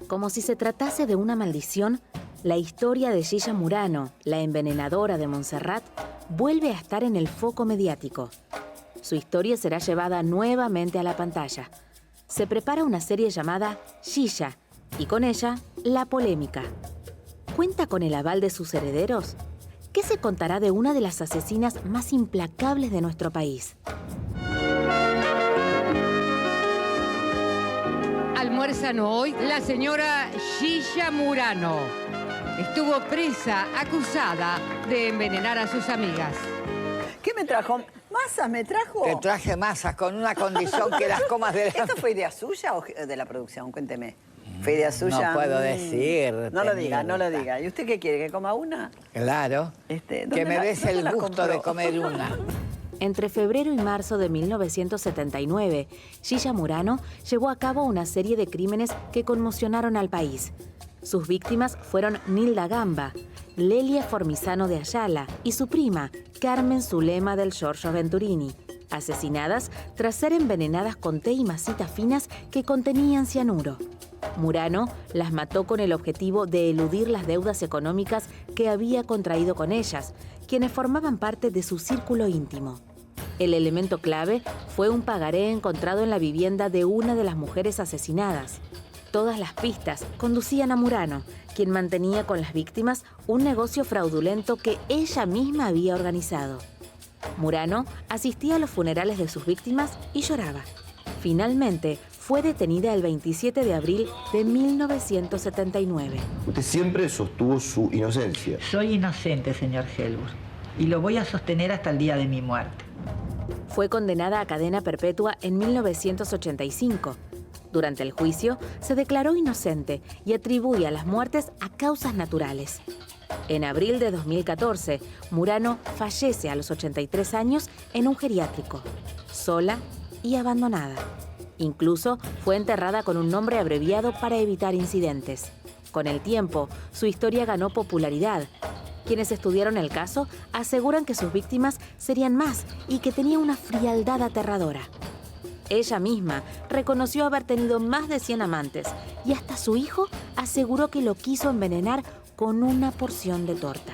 Como si se tratase de una maldición, la historia de Gilla Murano, la envenenadora de Montserrat, vuelve a estar en el foco mediático. Su historia será llevada nuevamente a la pantalla. Se prepara una serie llamada Gilla, y con ella, la polémica. ¿Cuenta con el aval de sus herederos? ¿Qué se contará de una de las asesinas más implacables de nuestro país? Almuerzan hoy la señora Gilla Murano. Estuvo presa, acusada de envenenar a sus amigas. ¿Qué me trajo? ¿Masas me trajo? Te traje masas con una condición que las comas de la... ¿Esto fue idea suya o de la producción? Cuénteme. ¿Fue idea suya? No puedo decir. No lo diga, no lo diga. ¿Y usted qué quiere? ¿Que coma una? Claro. Que me des el gusto de comer una. Entre febrero y marzo de 1979, Gilla Murano llevó a cabo una serie de crímenes que conmocionaron al país. Sus víctimas fueron Nilda Gamba, Lelia Formizano de Ayala y su prima, Carmen Zulema del Giorgio Venturini, asesinadas tras ser envenenadas con té y masitas finas que contenían cianuro. Murano las mató con el objetivo de eludir las deudas económicas que había contraído con ellas, quienes formaban parte de su círculo íntimo. El elemento clave fue un pagaré encontrado en la vivienda de una de las mujeres asesinadas. Todas las pistas conducían a Murano, quien mantenía con las víctimas un negocio fraudulento que ella misma había organizado. Murano asistía a los funerales de sus víctimas y lloraba. Finalmente, fue detenida el 27 de abril de 1979. Usted siempre sostuvo su inocencia. Soy inocente, señor Helbur, y lo voy a sostener hasta el día de mi muerte. Fue condenada a cadena perpetua en 1985. Durante el juicio, se declaró inocente y atribuye a las muertes a causas naturales. En abril de 2014, Murano fallece a los 83 años en un geriátrico, sola y abandonada. Incluso fue enterrada con un nombre abreviado para evitar incidentes. Con el tiempo, su historia ganó popularidad. Quienes estudiaron el caso aseguran que sus víctimas serían más y que tenía una frialdad aterradora. Ella misma reconoció haber tenido más de 100 amantes y hasta su hijo aseguró que lo quiso envenenar con una porción de torta.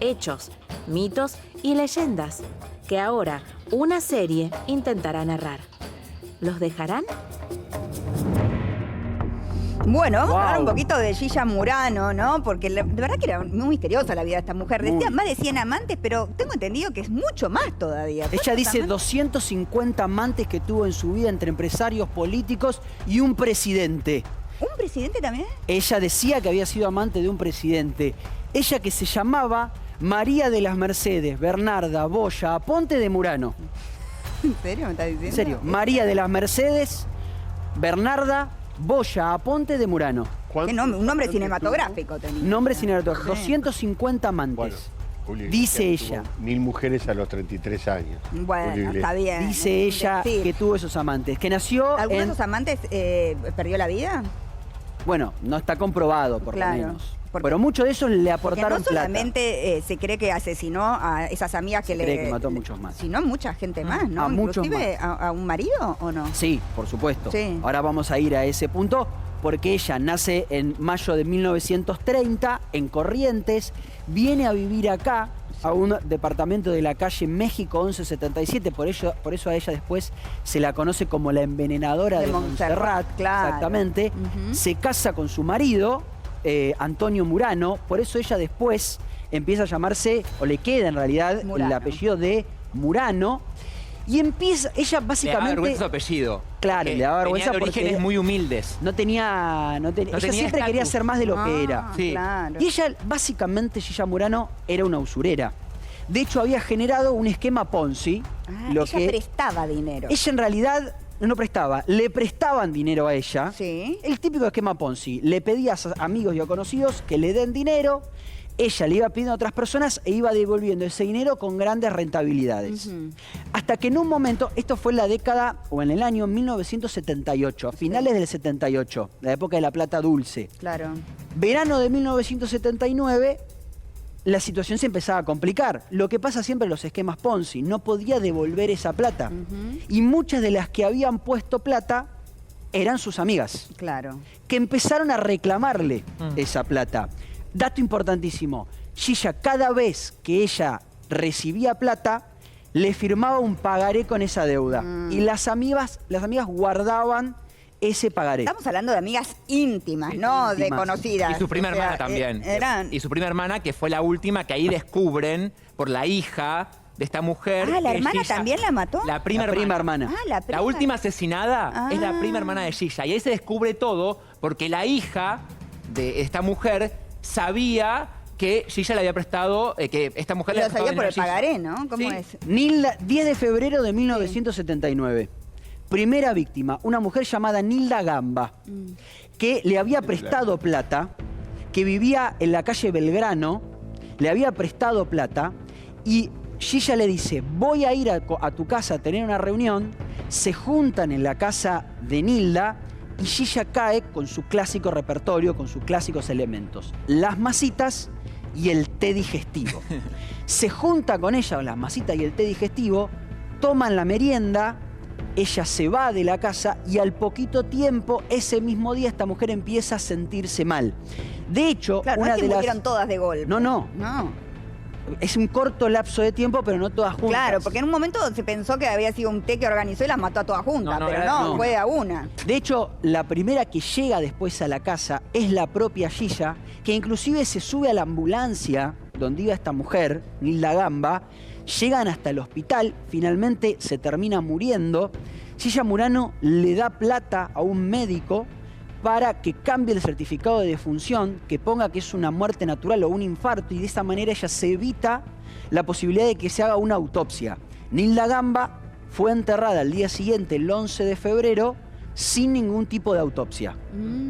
Hechos, mitos y leyendas que ahora una serie intentará narrar. ¿Los dejarán? Bueno, vamos a hablar un poquito de Gilla Murano, ¿no? Porque de verdad que era muy misteriosa la vida de esta mujer. Decía más de 100 amantes, pero tengo entendido que es mucho más todavía. Ella dice 250 amantes que tuvo en su vida entre empresarios, políticos y un presidente. ¿Un presidente también? Ella decía que había sido amante de un presidente. Ella que se llamaba María de las Mercedes, Bernarda Boya Aponte de Murano. ¿En serio me estás diciendo? En serio, María de las Mercedes, Bernarda Boya Aponte de Murano. ¿Qué nombre? Un nombre cinematográfico tenía. Nombre cinematográfico. 250 amantes. Bueno, Julio, dice ella. 1000 mujeres a los 33 años. Bueno, está bien. Dice ella que tuvo esos amantes. Que nació ¿Alguno de esos amantes perdió la vida? Bueno, no está comprobado, por lo menos. Pero muchos de esos le aportaron no solamente se cree que asesinó a esas amigas que se cree que mató a muchos más. Sino mucha gente más, ¿no? A muchos Inclusive más. A un marido, ¿o no? Sí, por supuesto. Sí. Ahora vamos a ir a ese punto porque ella nace en mayo de 1930 en Corrientes, viene a vivir acá a un departamento de la calle México 1177, por eso a ella después se la conoce como la envenenadora de Montserrat, claro. Exactamente. Se casa con su marido, Antonio Murano, por eso ella después empieza a llamarse, o le queda en realidad, el apellido de Murano, y empieza, ella básicamente... Le daba vergüenza su apellido. Claro, le daba vergüenza porque... Tenía orígenes muy humildes. Ella siempre quería ser más de lo que era. Sí. Claro. Y ella, básicamente, Gilla Murano, era una usurera. De hecho, había generado un esquema Ponzi. Ella prestaba dinero. Ella en realidad no prestaba, le prestaban dinero a ella. Sí. El típico esquema Ponzi. Le pedía a amigos y a conocidos que le den dinero, ella le iba pidiendo a otras personas e iba devolviendo ese dinero con grandes rentabilidades. Hasta que en un momento, esto fue en la década, o en el año 1978, a finales del 78, la época de la plata dulce. Claro. Verano de 1979... la situación se empezaba a complicar. Lo que pasa siempre en los esquemas Ponzi, no podía devolver esa plata. Y muchas de las que habían puesto plata eran sus amigas. Claro. Que empezaron a reclamarle esa plata. Dato importantísimo, Gilla cada vez que ella recibía plata, le firmaba un pagaré con esa deuda. Y las amigas guardaban ese pagaré. Estamos hablando de amigas íntimas, no de conocidas. Y su prima O sea, hermana también. Y su prima hermana, que fue la última, que ahí descubren por la hija de esta mujer. Ah, ¿la que hermana Gilla, también la mató? La prima hermana. Ah, la prima. La última asesinada es la prima hermana de Gilla. Y ahí se descubre todo porque la hija de esta mujer sabía que Gilla le había prestado, que esta mujer le Lo había prestado sabía por el dinero a Gilla. pagaré, ¿no? ¿Cómo Sí. es? Nilda, 10 de febrero de 1979. Primera víctima, una mujer llamada Nilda Gamba, que le había prestado plata, que vivía en la calle Belgrano, le había prestado plata y Gilla le dice, voy a ir a tu casa a tener una reunión, se juntan en la casa de Nilda y Gilla cae con su clásico repertorio, con sus clásicos elementos, las masitas y el té digestivo. Se junta con ella, las masitas y el té digestivo, toman la merienda, ella se va de la casa y al poquito tiempo, ese mismo día, esta mujer empieza a sentirse mal. De hecho, Claro, una no es que de murieron las... todas de golpe. No. Es un corto lapso de tiempo, pero no todas juntas. Claro, porque en un momento se pensó que había sido un té que organizó y las mató a todas juntas, pero no, fue a una. De hecho, la primera que llega después a la casa es la propia Gilla, que inclusive se sube a la ambulancia donde iba esta mujer, Nilda Gamba. Llegan hasta el hospital, finalmente se termina muriendo. Gilla Murano le da plata a un médico para que cambie el certificado de defunción, que ponga que es una muerte natural o un infarto, y de esa manera ella se evita la posibilidad de que se haga una autopsia. Nilda Gamba fue enterrada al día siguiente, el 11 de febrero, sin ningún tipo de autopsia.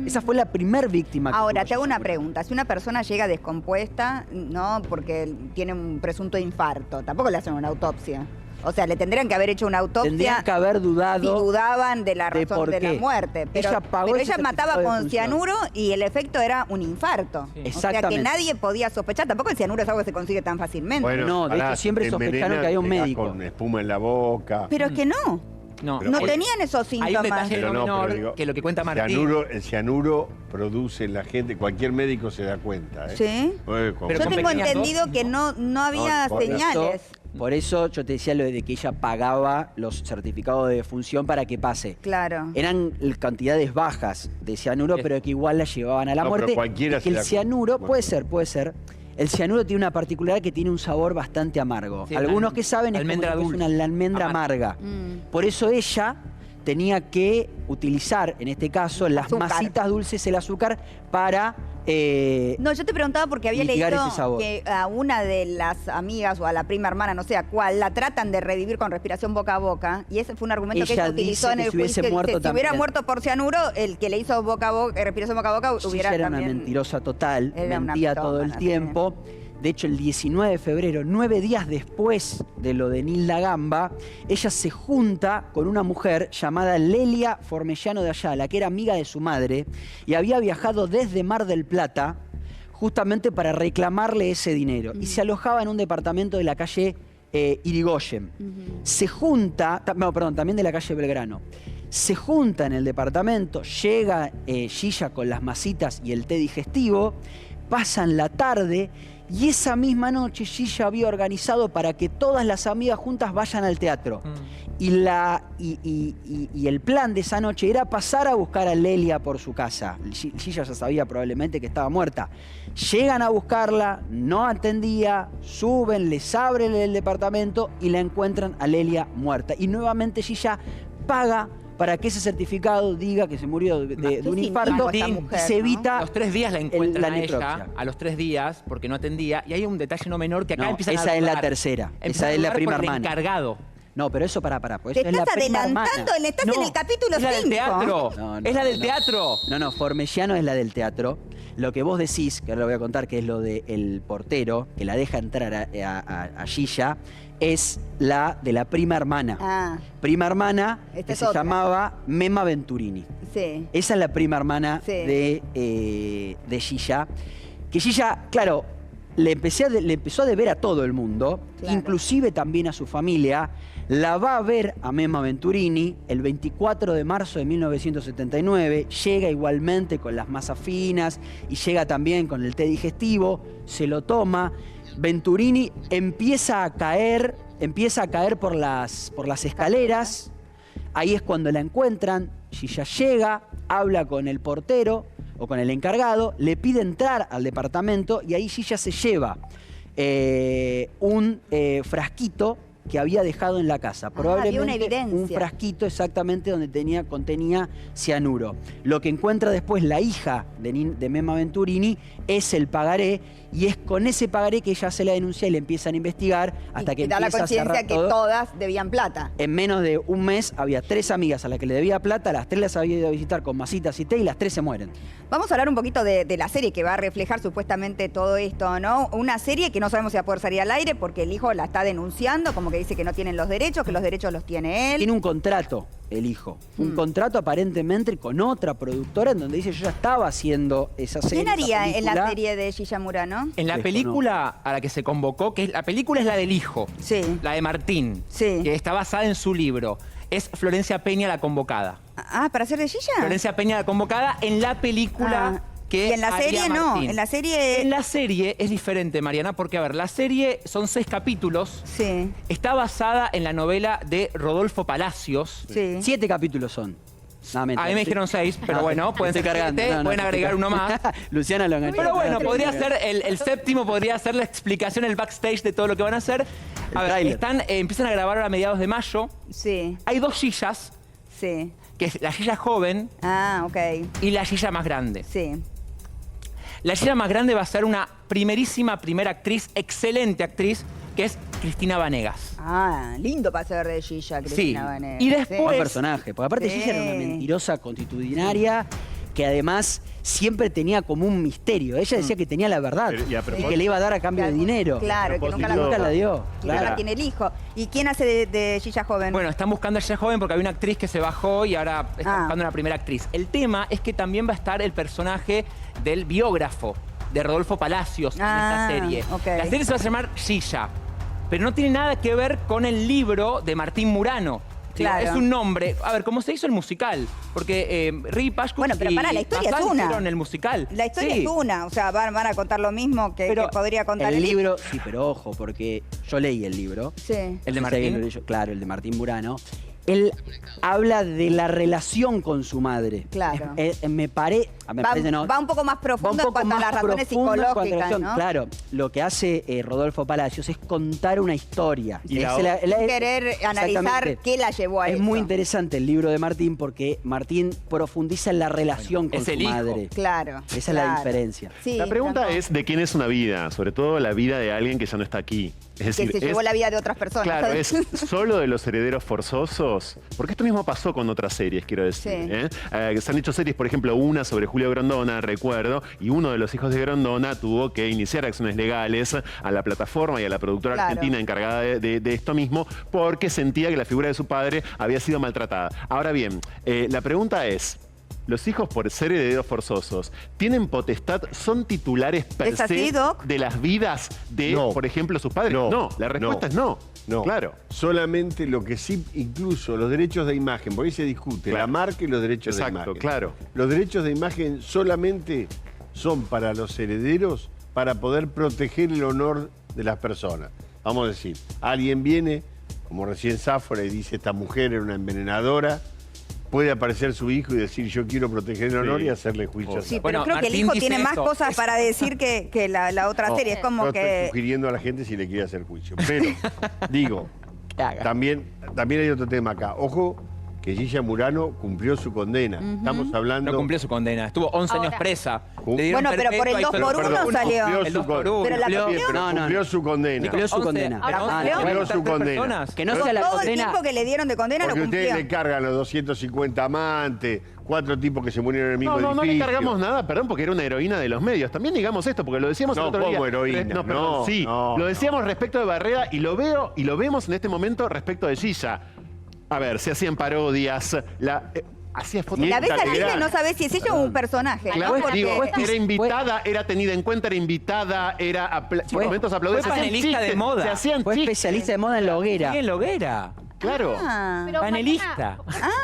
Esa fue la primer víctima. Ahora, te hago una pregunta. Si una persona llega descompuesta, ¿no? Porque tiene un presunto infarto, tampoco le hacen una autopsia. O sea, le tendrían que haber hecho una autopsia. Tendrían que haber dudado. Si dudaban de la razón de la qué. muerte. Pero ella mataba con cianuro y el efecto era un infarto. Sí. O sea que nadie podía sospechar. Tampoco el cianuro es algo que se consigue tan fácilmente. Bueno, No, de hecho siempre sospecharon que había un médico. Con espuma en la boca. Pero es que no. No, Tenían esos síntomas. Hay un detalle Pero no, menor pero digo, que lo que cuenta Martín. El cianuro produce en la gente, cualquier médico se da cuenta. Sí. Pero yo tengo entendido que no había señales. Por eso yo te decía lo de que ella pagaba los certificados de defunción para que pase. Claro. Eran cantidades bajas de cianuro, pero que igual la llevaban a la muerte. Pero cualquiera es que el cianuro, puede ser. El cianuro tiene una particularidad que tiene un sabor bastante amargo. Sí, algunos que saben es como si fuese una almendra amarga. Por eso ella tenía que utilizar, en este caso, las masitas dulces, el azúcar, para... no, yo te preguntaba porque había leído ese que a una de las amigas o a la prima hermana, no sé a cuál, la tratan de revivir con respiración boca a boca. Y ese fue un argumento que ella utilizó en el juicio. Si hubiera muerto por cianuro, el que le hizo boca a boca, respiración boca a boca, hubiera era también... una mentirosa total, Era mentía una todo el mitómana, tiempo. De hecho, el 19 de febrero, 9 días después de lo de Nilda Gamba, ella se junta con una mujer llamada Lelia Formellano de Ayala, que era amiga de su madre, y había viajado desde Mar del Plata justamente para reclamarle ese dinero. Y se alojaba en un departamento de la calle Irigoyen. Se junta, también de la calle Belgrano. Se junta en el departamento, llega Gilla con las masitas y el té digestivo, pasan la tarde. Y esa misma noche Gilla había organizado para que todas las amigas juntas vayan al teatro. Y el plan de esa noche era pasar a buscar a Lelia por su casa. Gilla ya sabía probablemente que estaba muerta. Llegan a buscarla, no atendía, suben, les abren el departamento y la encuentran a Lelia muerta. Y nuevamente Gilla paga para que ese certificado diga que se murió de un infarto y se evita... A los 3 días la encuentran a necropsia. ella, a los 3 días, porque no atendía. Y hay un detalle no menor que acá empiezan a esa es la dudar. tercera. Empiezan Esa es la a dudar prima por el hermana. encargado. No, pero eso pues Te eso es la estás prima hermana. adelantando, estás en el capítulo 5. Es la del teatro. Es la del teatro. No, Formellano es la del teatro. Lo que vos decís, que ahora lo voy a contar, que es lo del portero, que la deja entrar a Gilla, es la de la prima hermana. Prima hermana que se llamaba Mema Venturini. Sí. Esa es la prima hermana de Gilla. Que Gilla, claro, le empezó a deber a todo el mundo, inclusive también a su familia. La va a ver a Mema Venturini el 24 de marzo de 1979, llega igualmente con las masas finas y llega también con el té digestivo, se lo toma. Venturini empieza a caer por las escaleras, ahí es cuando la encuentran, Gilla llega, habla con el portero o con el encargado, le pide entrar al departamento y ahí Gilla se lleva un frasquito que había dejado en la casa. Probablemente había una evidencia. Un frasquito exactamente donde contenía cianuro. Lo que encuentra después la hija de Mema Venturini es el pagaré, y es con ese pagaré que ella se la denuncia y le empiezan a investigar hasta que da la empieza a cerrar conciencia que todo. todas debían plata. En menos de un mes había 3 amigas a las que le debía plata, las 3 las había ido a visitar con masitas y té y las 3 se mueren. Vamos a hablar un poquito de la serie que va a reflejar supuestamente todo esto, ¿no? Una serie que no sabemos si va a poder salir al aire porque el hijo la está denunciando, como que dice que no tienen los derechos, que los derechos los tiene él. Tiene un contrato el hijo, un contrato aparentemente con otra productora en donde dice yo ya estaba haciendo esa serie. ¿Quién haría en la serie de Gilla Murano? En la película a la que se convocó, la película es la del hijo, la de Martín, que está basada en su libro. Es Florencia Peña la convocada. ¿Para hacer de Gilla? Florencia Peña la convocada en la película que y en la serie haría no, Martín. en la serie... En la serie es diferente, Mariana, porque, a ver, la serie son 6 capítulos. Sí. Está basada en la novela de Rodolfo Palacios. Sí. 7 capítulos son. A mí me dijeron 6, pero bueno, pueden ser cargando. Pueden agregar uno más. Luciana lo enganchó. Pero bueno, podría ser el séptimo, podría ser la explicación, el backstage de todo lo que van a hacer. A ver, empiezan a grabar ahora a mediados de mayo. Sí. Hay 2 Gillas. Sí. Que es la Gilla joven. Y la Gilla más grande. Sí. La Gilla más grande va a ser una primera actriz, excelente actriz, que es Cristina Vanegas. Lindo para ser de Gilla, Cristina Vanegas. Y después... Buen personaje, porque aparte Gilla era una mentirosa constitucionaria que además siempre tenía como un misterio. Ella decía que tenía la verdad y que le iba a dar a cambio de dinero. Claro, que nunca la dio. Claro. Ahora tiene el hijo. ¿Y quién hace de Gilla joven? Bueno, están buscando a Gilla joven porque había una actriz que se bajó y ahora están buscando una primera actriz. El tema es que también va a estar el personaje del biógrafo de Rodolfo Palacios en esta serie. La serie se va a llamar Gilla, pero no tiene nada que ver con el libro de Martín Murano. Claro. Es un nombre, a ver, ¿cómo se hizo el musical? Porque Ricky Pascu Bueno, pero para, la historia es una. El musical. La historia es una, o sea, van a contar lo mismo que podría contar el libro. Sí, pero ojo, porque yo leí el libro. Sí. ¿El de Martín? Claro, el de Martín Murano. Él habla de la relación con su madre. Claro. Me parece, no. Va un poco más profundo en cuanto a las razones psicológicas, ¿no? Claro, lo que hace Rodolfo Palacios es contar una historia. Y querer analizar qué la llevó a eso. Es muy interesante el libro de Martín porque Martín profundiza en la relación con su madre. Claro. Esa es la diferencia. Sí, la pregunta es de quién es una vida, sobre todo la vida de alguien que ya no está aquí. Es decir, que se llevó la vida de otras personas. Claro, ¿es solo de los herederos forzosos? Porque esto mismo pasó con otras series, quiero decir. Se han hecho series, por ejemplo, una sobre Julio Grondona, recuerdo, y uno de los hijos de Grondona tuvo que iniciar acciones legales a la plataforma y a la productora argentina encargada de esto mismo, porque sentía que la figura de su padre había sido maltratada. Ahora bien, la pregunta es... ¿Los hijos, por ser herederos forzosos, tienen potestad, son titulares per se de las vidas de, por ejemplo, sus padres? No, la respuesta es no. No, claro. Solamente lo que sí, incluso los derechos de imagen, porque ahí se discute la marca y los derechos de imagen. Claro. Los derechos de imagen solamente son para los herederos para poder proteger el honor de las personas. Vamos a decir, alguien viene, como recién Sáfora, y dice esta mujer era una envenenadora. Puede aparecer su hijo y decir yo quiero proteger el honor y hacerle juicio. Sí, pero creo que el hijo tiene más cosas para decir que la otra serie. Es como que... estoy sugiriendo a la gente si le quiere hacer juicio. Pero, digo, también hay otro tema acá. Ojo, que Gilla Murano cumplió su condena. Estamos hablando... No cumplió su condena. Estuvo 11 años presa. Bueno, pero por el 2x1 salió. El 2x1. Pero la cumplió su condena. Cumplió su condena. Cumplió su condena. Que no sea la todo condena. el tiempo que le dieron de condena lo porque cumplió. ustedes le cargan los 250 amantes, 4 tipos que se murieron en el mismo edificio. No le cargamos nada, perdón, porque era una heroína de los medios. También digamos esto, porque lo decíamos el otro día. No, heroína. No, perdón, lo decíamos respecto de Barrera y lo vemos en este momento respecto de Gilla. A ver, se hacían parodias. hacía fotos. Si la ves a Gilla no sabés si es ella o un personaje. Claro, ¿no? digo, era invitada, era tenida en cuenta, era invitada, era por momentos aplaudida. Fue panelista de moda. Se hacían especialista de moda en la hoguera. Sí, en la hoguera. Claro. Pero panelista.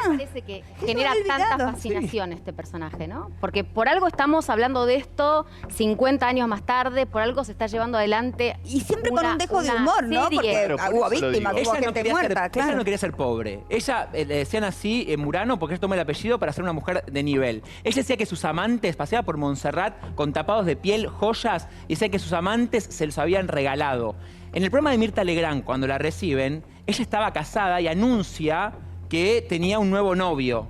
Me parece que genera tanta fascinación este personaje, ¿no? Porque por algo estamos hablando de esto 50 años más tarde, por algo se está llevando adelante. Y siempre con un dejo de humor, ¿no? Porque hubo víctimas, hubo gente muerta, claro. Ella no quería ser pobre. Ella, le decían así, Murano, porque ella toma el apellido para ser una mujer de nivel. Ella decía que sus amantes paseaban por Montserrat con tapados de piel, joyas, y decía que sus amantes se los habían regalado. En el programa de Mirta Legrand, cuando la reciben, ella estaba casada y anuncia que tenía un nuevo novio.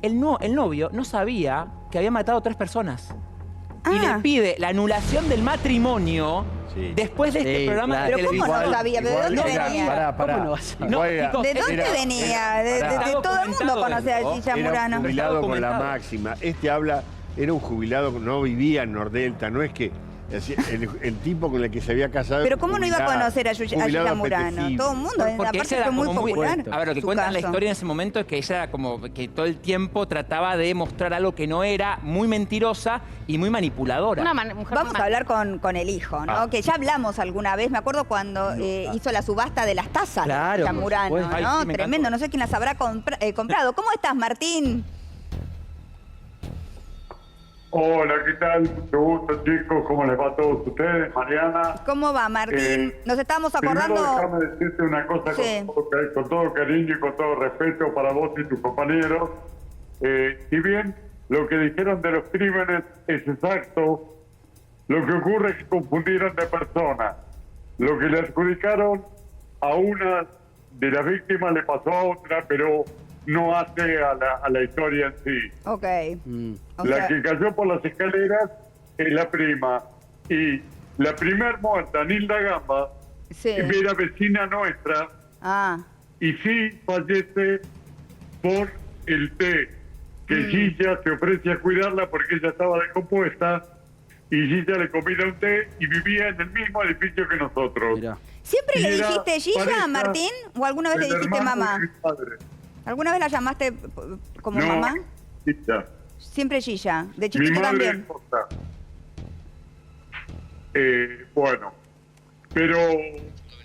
El novio no sabía que había matado 3 personas. Y le pide la anulación del matrimonio después de este programa de televisión. ¿Pero cómo no sabía? ¿De dónde venía? ¿De dónde venía? De todo el mundo conocía a Gilla Murano. Era un jubilado con la máxima. Era un jubilado, no vivía en Nordelta, no es que... El tipo con el que se había casado... Pero ¿cómo no iba a conocer a Gilla Murano? Todo el mundo, aparte fue muy popular. A ver, lo que cuenta la historia en ese momento es que ella era como que todo el tiempo trataba de mostrar algo que no era, muy mentirosa y muy manipuladora. Vamos a hablar con el hijo, ¿no? Que ya hablamos alguna vez, me acuerdo cuando hizo la subasta de las tazas de Gilla Murano, ¿no? Ay, sí, tremendo, no sé quién las habrá comprado. ¿Cómo estás, Martín? Hola, ¿qué tal? Mucho gusto, chicos. ¿Cómo les va a todos ustedes? Mariana. ¿Cómo va, Martín? Nos estábamos acordando... Primero, déjame decirte una cosa con todo cariño y con todo respeto para vos y tus compañeros. Si bien lo que dijeron de los crímenes es exacto, lo que ocurre es que confundieron de persona. Lo que le adjudicaron a una de las víctimas le pasó a otra, pero no hace a la historia en sí. Ok. La que cayó por las escaleras es la prima. Y la primer muerta, Nilda Gamba, era vecina nuestra. Y sí fallece por el té, que Gilla se ofrece a cuidarla porque ella estaba descompuesta. Y Gilla le comía un té y vivía en el mismo edificio que nosotros. ¿Siempre le dijiste Gilla a Martín? ¿O alguna vez le dijiste mamá? ¿Alguna vez la llamaste como mamá? Gilla. Siempre Gilla, de chiquito también. Bueno, pero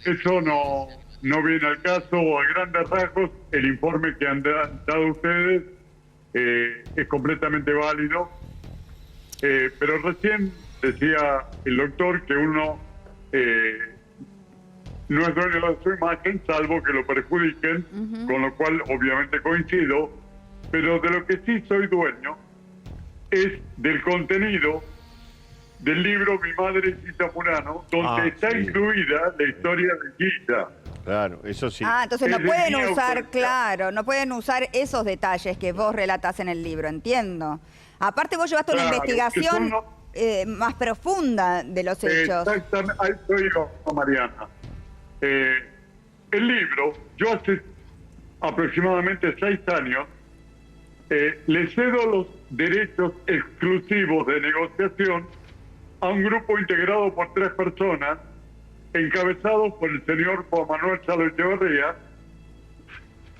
eso no viene al caso. A grandes rasgos, el informe que han dado ustedes es completamente válido. Pero recién decía el doctor que uno no es dueño de su imagen, salvo que lo perjudiquen, con lo cual obviamente coincido, pero de lo que sí soy dueño es del contenido del libro Mi Madre Gilla Murano, donde está incluida la historia de Gilla. Claro, eso sí. Entonces no pueden usar, no pueden usar esos detalles que vos relatás en el libro, entiendo. Aparte vos llevaste una investigación más profunda de los hechos. Exactamente, ahí estoy yo, Mariana. El libro, yo hace aproximadamente 6 años, le cedo los derechos exclusivos de negociación a un grupo integrado por 3 personas, encabezados por el señor Juan Manuel Chalo Echeverría,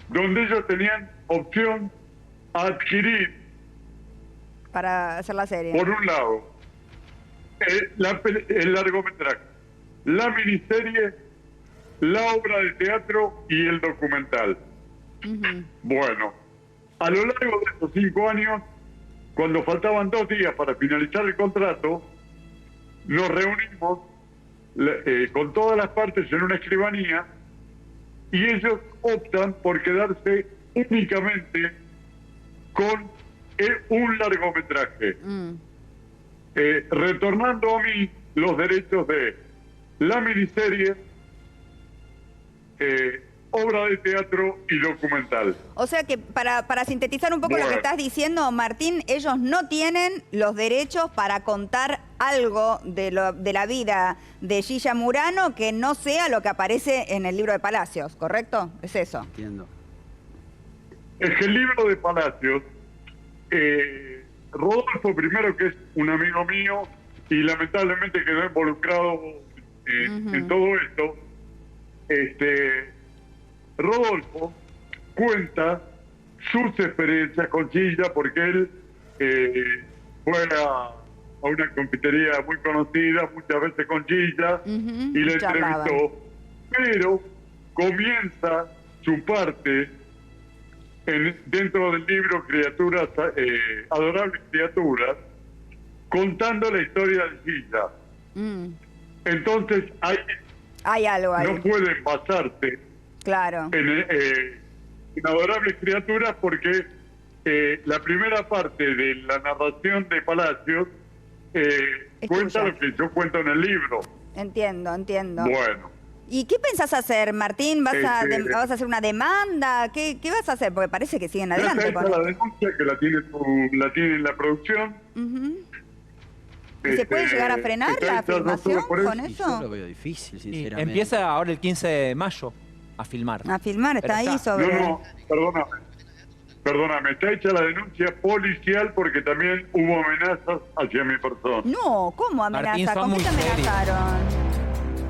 donde ellos tenían opción a adquirir, para hacer la serie, por un lado, el largometraje, la miniserie, la obra de teatro y el documental. Bueno, a lo largo de estos 5 años, cuando faltaban 2 días para finalizar el contrato, nos reunimos con todas las partes en una escribanía y ellos optan por quedarse únicamente con un largometraje, retornando a mí los derechos de la miniserie, obra de teatro y documental. O sea que para sintetizar un poco lo que estás diciendo, Martín, ellos no tienen los derechos para contar algo de la vida de Gilla Murano que no sea lo que aparece en el libro de Palacios, ¿correcto? ¿Es eso? Entiendo. Es que el libro de Palacios, Rodolfo primero, que es un amigo mío y lamentablemente quedó involucrado en todo esto, Rodolfo cuenta sus experiencias con Gilla, porque él fue a una confitería muy conocida, muchas veces con Gilla, y le entrevistó. Pero comienza su parte dentro del libro Criaturas, Adorables Criaturas, contando la historia de Gilla. Entonces hay algo ahí. No pueden basarse en Adorables Criaturas, porque la primera parte de la narración de Palacios cuenta lo que yo cuento en el libro. Entiendo. Bueno. ¿Y qué pensás hacer, Martín? ¿Vas a hacer una demanda? ¿Qué vas a hacer? Porque parece que siguen adelante con la denuncia que la tiene en la producción. ¿Y se puede llegar a frenar la filmación con eso? Yo lo veo difícil, sinceramente. Empieza ahora el 15 de mayo a filmar. Está ahí sobre... No, perdóname, está hecha la denuncia policial porque también hubo amenazas hacia mi persona. No, ¿cómo amenaza? ¿Con qué te amenazaron?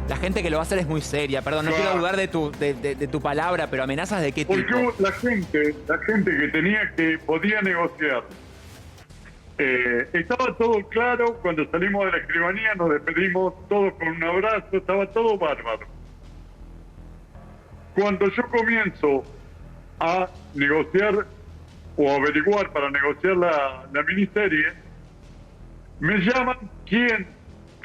La gente que lo va a hacer es muy seria. Perdón, no quiero dudar de tu palabra, pero amenazas de qué tipo. Porque la gente que podía negociar. Estaba todo claro, cuando salimos de la escribanía nos despedimos todos con un abrazo, estaba todo bárbaro. Cuando yo comienzo a negociar o averiguar para negociar la miniserie, me llaman quién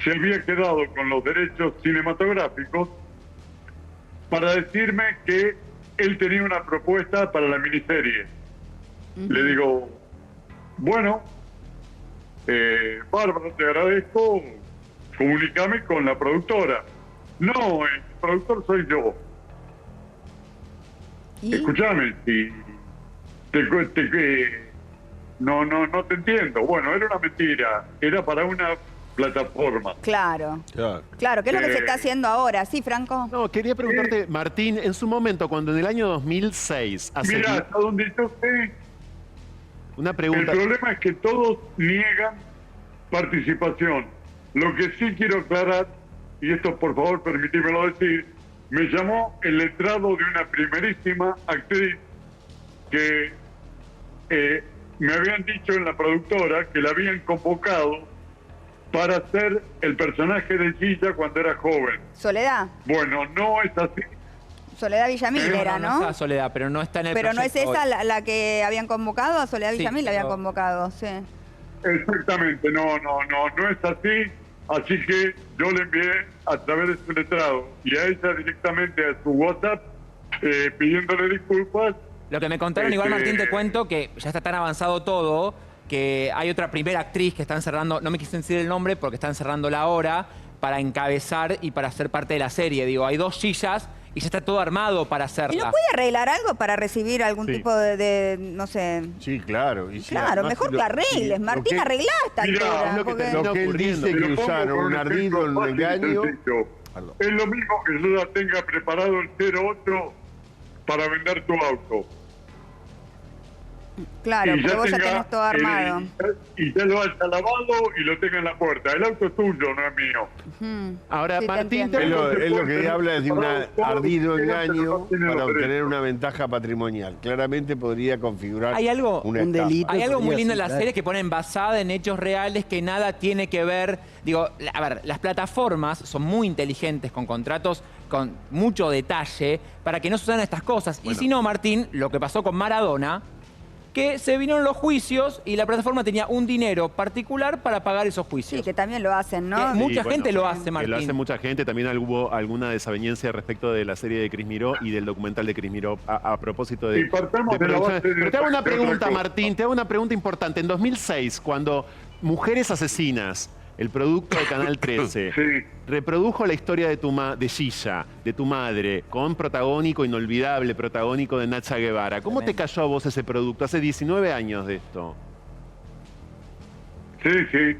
se había quedado con los derechos cinematográficos para decirme que él tenía una propuesta para la miniserie. Le digo, bueno, bárbaro, te agradezco, comunícame con la productora. No, el productor soy yo. Escúchame, no te entiendo. Bueno, era una mentira, era para una plataforma. Claro. ¿Qué es lo que se está haciendo ahora? ¿Sí, Franco? No, quería preguntarte, Martín, en su momento, cuando en el año 2006... Mira, hasta donde yo sé, una pregunta. el problema es que todos niegan participación. Lo que sí quiero aclarar, y esto por favor permitímelo decir, me llamó el letrado de una primerísima actriz que me habían dicho en la productora que la habían convocado para hacer el personaje de Gilla cuando era joven. ¿Soledad? Bueno, no es así. Soledad Villamil era, ¿no? No está Soledad, pero no está en el proyecto. Pero no es esa la que habían convocado, a Soledad Villamil la habían convocado, sí. Exactamente, no es así. Así que yo le envié a través de su letrado y a ella directamente a su WhatsApp pidiéndole disculpas. Lo que me contaron, igual Martín, te cuento que ya está tan avanzado todo que hay otra primera actriz que están cerrando, no me quise decir el nombre porque están cerrando la hora para encabezar y para ser parte de la serie. Digo, hay 2 sillas y ya está todo armado para hacerla. ¿Y no puede arreglar algo para recibir algún tipo de, no sé? Sí, claro. Y claro, mejor que arregles. Martín, arreglá esta altura. Lo que él dice que usaron un ardid, un engaño... Es lo mismo que yo ya tenga preparado el 08 para vender tu auto. Claro, porque vos ya tenés todo armado. Y ya lo haya lavado y lo tenga en la puerta. El auto es tuyo, no es mío. Ahora, Sí, Martín, es lo que habla de un ardido engaño para obtener una ventaja patrimonial. Claramente podría configurar un delito. Hay algo muy lindo en la serie que ponen basada en hechos reales que nada tiene que ver. Digo, a ver, las plataformas son muy inteligentes con contratos con mucho detalle para que no sucedan estas cosas. Bueno. Y si no, Martín, lo que pasó con Maradona, que se vinieron los juicios y la plataforma tenía un dinero particular para pagar esos juicios. Sí, que también lo hacen, ¿no? Que mucha gente lo hace, Martín. Lo hace mucha gente. También hubo alguna desaveniencia respecto de la serie de Cris Miró y del documental de Cris Miró a propósito de... Pero te hago una pregunta, Martín, te hago una pregunta importante. En 2006, cuando Mujeres Asesinas, el producto de Canal 13, reprodujo la historia de Gilla, de tu madre, con protagónico inolvidable, protagónico de Nacha Guevara. ¿Cómo te cayó a vos ese producto? Hace 19 años de esto. Sí.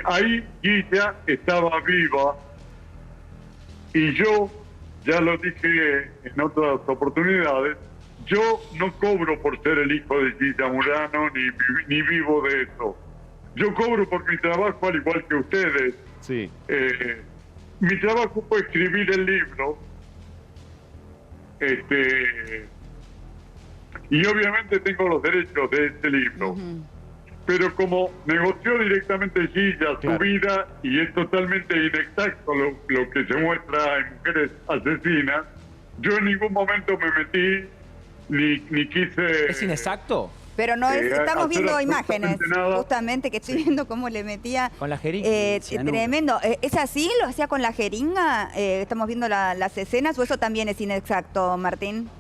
Ahí Gilla estaba viva y yo, ya lo dije en otras oportunidades, yo no cobro por ser el hijo de Gilla Murano ni vivo de eso. Yo cobro por mi trabajo al igual que ustedes. Sí. Mi trabajo fue escribir el libro y obviamente tengo los derechos de este libro. Pero como negoció directamente Gilla su vida, y es totalmente inexacto lo que se muestra en Mujeres Asesinas, yo en ningún momento me metí ni quise... ¿Es inexacto? Pero no es, estamos viendo imágenes, justamente, que estoy viendo cómo le metía... Con la jeringa. Tremendo. ¿Es así? ¿Lo hacía con la jeringa? Estamos viendo las escenas, ¿o eso también es inexacto, Martín?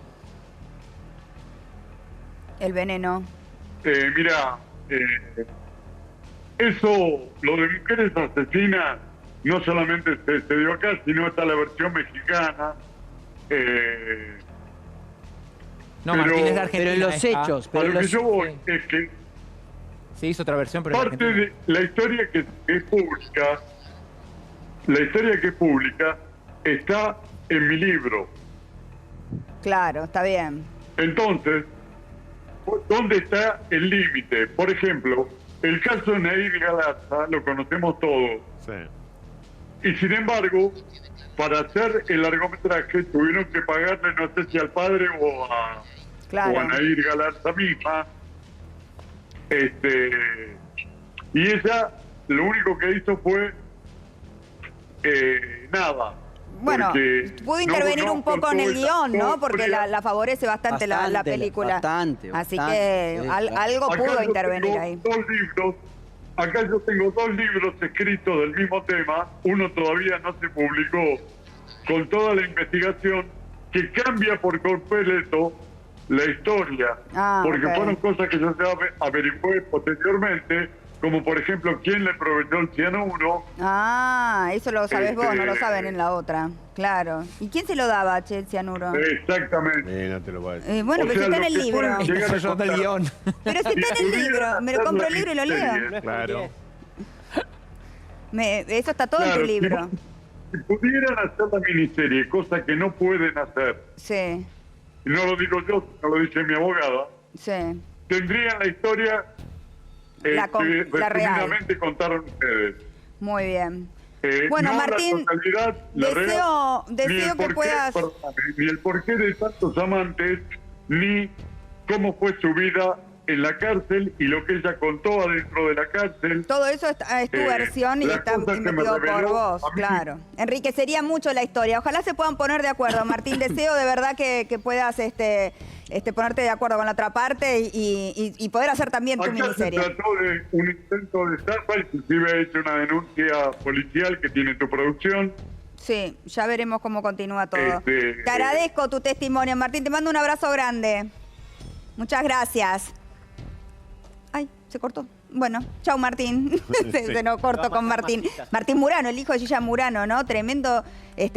El veneno. Mira, eso, lo de Mujeres Asesinas, no solamente se dio acá, sino está la versión mexicana. No, Martín es de Argentina. Pero en los hechos. Pero lo que yo voy es que se hizo otra versión, pero parte de la historia que es pública, la historia que es pública está en mi libro. Claro, está bien. Entonces, ¿dónde está el límite? Por ejemplo, el caso de Nair Galarza lo conocemos todos. Sí. Y sin embargo, para hacer el largometraje tuvieron que pagarle, no sé si al padre o a Nair Galarza misma. Y ella lo único que hizo fue nada. Bueno, pudo intervenir un poco en el guión, ¿no? Porque la favorece bastante la película. Bastante. Así que algo pudo intervenir ahí. Acá yo tengo 2 libros escritos del mismo tema. Uno todavía no se publicó, con toda la investigación, que cambia por completo la historia. Porque fueron cosas que yo averigué posteriormente, como por ejemplo, quién le proveyó el cianuro. Eso lo sabes vos, no lo saben en la otra. Claro. ¿Y quién se lo daba, el cianuro? Exactamente. No te lo voy a decir. Bueno, pero si está en el libro. Del guión. Pero si está en el libro, me lo compro el libro y lo leo. Claro. Eso está todo en tu libro. Si pudieran hacer la miniserie, cosa que no pueden hacer. Sí. Y no lo digo yo, no lo dice mi abogada. Sí. Tendrían la historia la real. Contaron ustedes. Muy bien. Bueno, no Martín, deseo que puedas... Ni el porqué de tantos amantes, ni cómo fue su vida en la cárcel y lo que ella contó adentro de la cárcel. Todo eso es tu versión y está metido por vos, claro. Enriquecería mucho la historia. Ojalá se puedan poner de acuerdo, Martín. Deseo de verdad que puedas ponerte de acuerdo con la otra parte y poder hacer también tu miniserie. Se trató de un intento de estafa, inclusive he hecho una denuncia policial que tiene tu producción. Sí, ya veremos cómo continúa todo. Te agradezco tu testimonio, Martín. Te mando un abrazo grande. Muchas gracias. Ay, se cortó. Bueno, chau Martín. Se nos cortó con Martín. Martín Murano, el hijo de Gilla Murano, ¿no? Tremendo.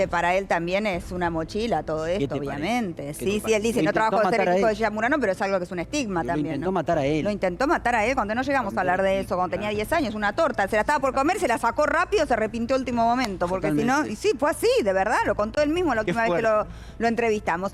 Para él también es una mochila todo esto, obviamente. Sí, él dice, no trabajo de ser el hijo de Gilla Murano, pero es algo que es un estigma también. Lo intentó matar a él. Lo intentó matar a él cuando no llegamos a hablar de eso, cuando tenía 10 años, una torta. Se la estaba por comer, se la sacó rápido, se arrepintió último momento. Porque si no, y sí, fue así, de verdad, lo contó él mismo la última vez que lo entrevistamos.